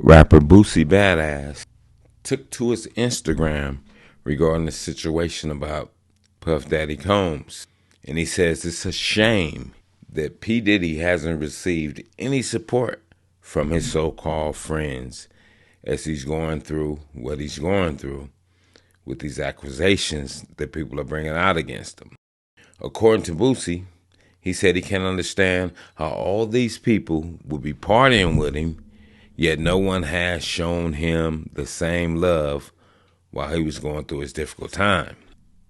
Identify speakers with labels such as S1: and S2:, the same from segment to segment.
S1: Rapper Boosie Badass took to his Instagram regarding the situation about Puff Daddy Combs. And he says it's a shame that P. Diddy hasn't received any support from his so-called friends as he's going through what he's going through with these accusations that people are bringing out against him. According to Boosie, he said he can't understand how all these people would be partying with him, yet no one has shown him the same love while he was going through his difficult time.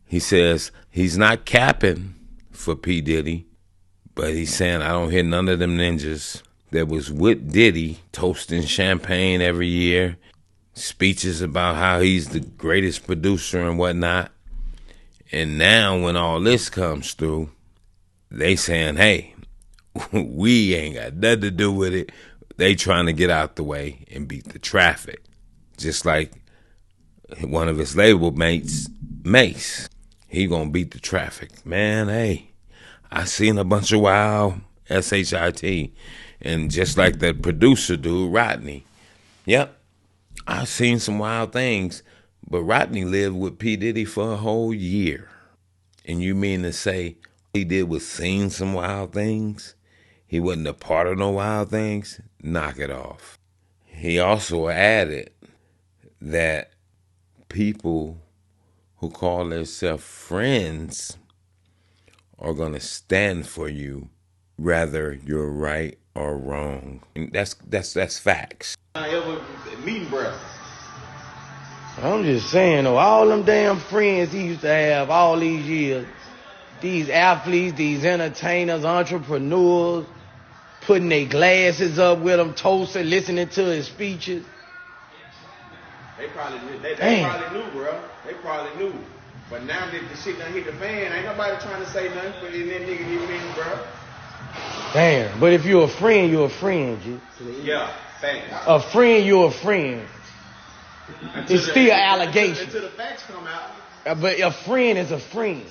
S1: He says he's not capping for P. Diddy, but he's saying I don't hear none of them ninjas that was with Diddy toasting champagne every year, speeches about how he's the greatest producer and whatnot. And now when all this comes through, they saying, hey, we ain't got nothing to do with it. They trying to get out the way and beat the traffic. Just like one of his label mates, Mace. He gonna beat the traffic. Man, hey, I seen a bunch of wild SHIT. And just like that producer dude, Rodney. Yep, I seen some wild things. But Rodney lived with P. Diddy for a whole year. And you mean to say he did was seen some wild things? He wasn't a part of no wild things? Knock it off. He also added that people who call themselves friends are going to stand for you, whether you're right or wrong. And that's facts.
S2: Meeting breath.
S3: I'm just saying, though, all them damn friends he used to have all these years, these athletes, these entertainers, entrepreneurs, putting their glasses up with him, toasting, listening to his speeches.
S2: They probably knew, bro. They probably knew. But now that the shit done hit the fan, ain't nobody trying to say nothing, but in that nigga you mean, bro.
S3: Damn, but if you're a friend, you're a friend, G.
S2: Yeah, thanks.
S3: A friend, you're a friend. It's still allegation.
S2: Until the facts come out.
S3: But a friend is a friend.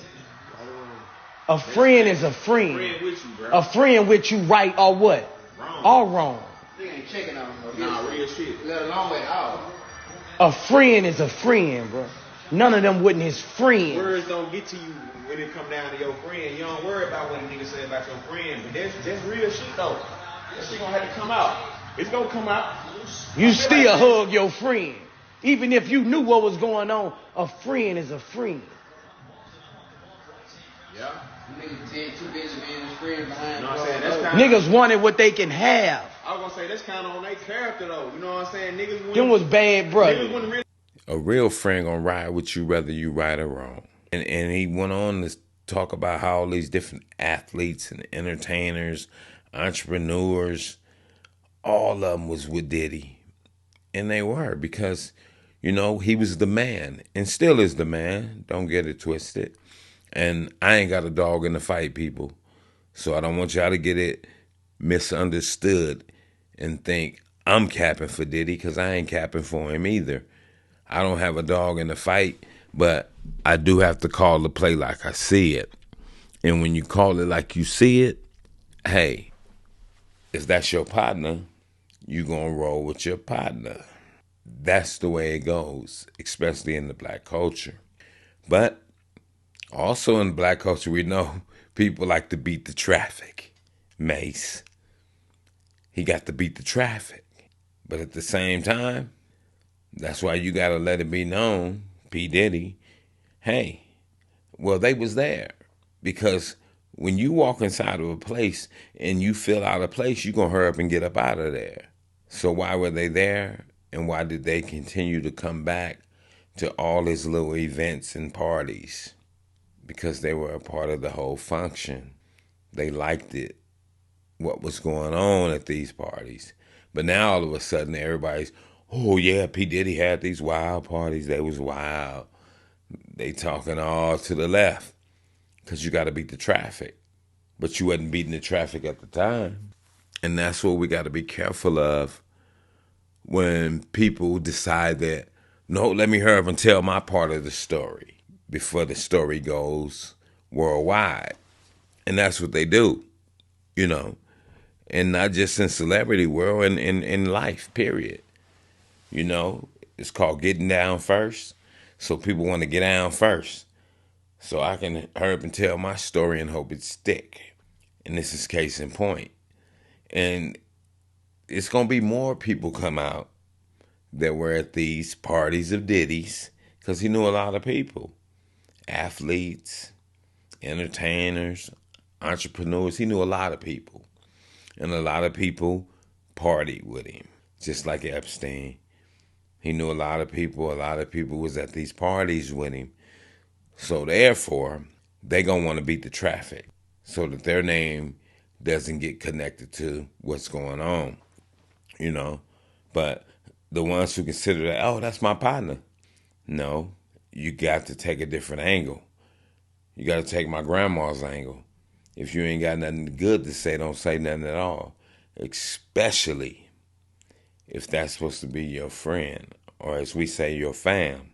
S3: A friend is a friend.
S2: Friend with you, bro.
S3: A friend with you, right or what?
S2: Wrong.
S3: All wrong.
S4: They ain't checking on him.
S2: Nah, real shit.
S4: Let alone at all.
S3: A friend is a friend, bro. None of them wasn't his friend.
S2: Words don't get to you when it come down to your friend. You don't worry about what a nigga say about your friend. But that's real shit, though. That shit gonna have to come out. It's gonna come out.
S3: You still hug your friend. Even if you knew what was going on, a friend is a friend.
S2: Yeah.
S4: Niggas dead too busy being his friend behind.
S2: You know what I'm saying? That's kinda,
S3: Niggas wanted what they can have.
S2: I was gonna say that's kind of on their character, though. You know what I'm saying? Niggas
S3: Them was bad brothers.
S2: Niggas wouldn't really.
S1: A real friend gonna ride with you whether you right or wrong. And he went on to talk about how all these different athletes and entertainers, entrepreneurs, all of them was with Diddy. And they were because, you know, he was the man and still is the man. Don't get it twisted. And I ain't got a dog in the fight, people. So I don't want y'all to get it misunderstood and think I'm capping for Diddy, because I ain't capping for him either. I don't have a dog in the fight, but I do have to call the play like I see it. And when you call it like you see it, hey, if that's your partner, you gonna roll with your partner. That's the way it goes, especially in the black culture. But also in black culture, we know people like to beat the traffic. Mace, he got to beat the traffic. But at the same time, that's why you got to let it be known, P. Diddy, hey, well, they was there. Because when you walk inside of a place and you feel out of place, you're going to hurry up and get up out of there. So why were they there? And why did they continue to come back to all his little events and parties? Because they were a part of the whole function. They liked it, what was going on at these parties. But now all of a sudden everybody's, oh yeah, P. Diddy had these wild parties. They was wild. They talking all to the left because you got to beat the traffic. But you wasn't beating the traffic at the time. And that's what we got to be careful of when people decide that, no, let me hurry up and tell my part of the story before the story goes worldwide. And that's what they do, you know. And not just in celebrity world, in life, period. You know, it's called getting down first. So people want to get down first. So I can hurry up and tell my story and hope it stick. And this is case in point. And it's going to be more people come out that were at these parties of Diddy's because he knew a lot of people. Athletes, entertainers, entrepreneurs. He knew a lot of people. And a lot of people partied with him, just like Epstein. He knew a lot of people. A lot of people was at these parties with him. So therefore, they going to want to beat the traffic so that their name doesn't get connected to what's going on, you know. But the ones who consider that, oh, that's my partner. No, you got to take a different angle. You got to take my grandma's angle. If you ain't got nothing good to say, don't say nothing at all. Especially if that's supposed to be your friend, or as we say, your fam.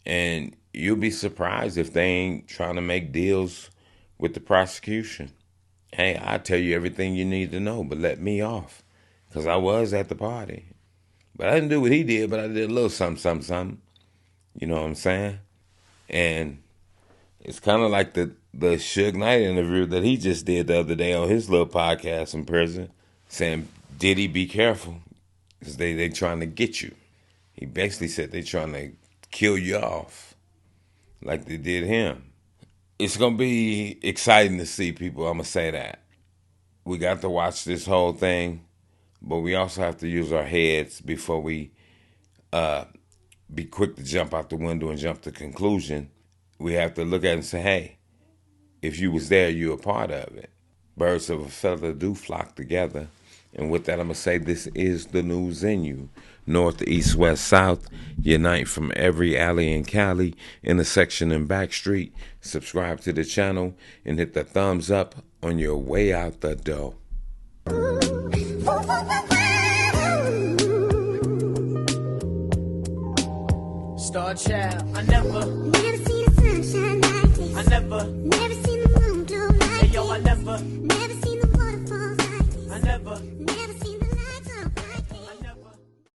S1: And you'll be surprised if they ain't trying to make deals with the prosecution. Hey, I'll tell you everything you need to know, but let me off. Because I was at the party. But I didn't do what he did, but I did a little something. You know what I'm saying? And it's kind of like the Suge Knight interview that he just did the other day on his little podcast in prison, saying, Diddy, be careful, because they trying to get you. He basically said they trying to kill you off like they did him. It's going to be exciting to see people, I'm going to say that. We got to watch this whole thing, but we also have to use our heads before we be quick to jump out the window and jump to conclusion. We have to look at it and say, hey, if you was there, you a part of it. Birds of a feather do flock together. And with that, I'm going to say this is the news in you. North, east, west, south, unite from every alley in Cali, intersection and back street. Subscribe to the channel and hit the thumbs up on your way out the door.
S5: Star child, I never
S6: seen the sunshine like this.
S5: I never
S6: seen the moon glow like
S5: Hey yo, I never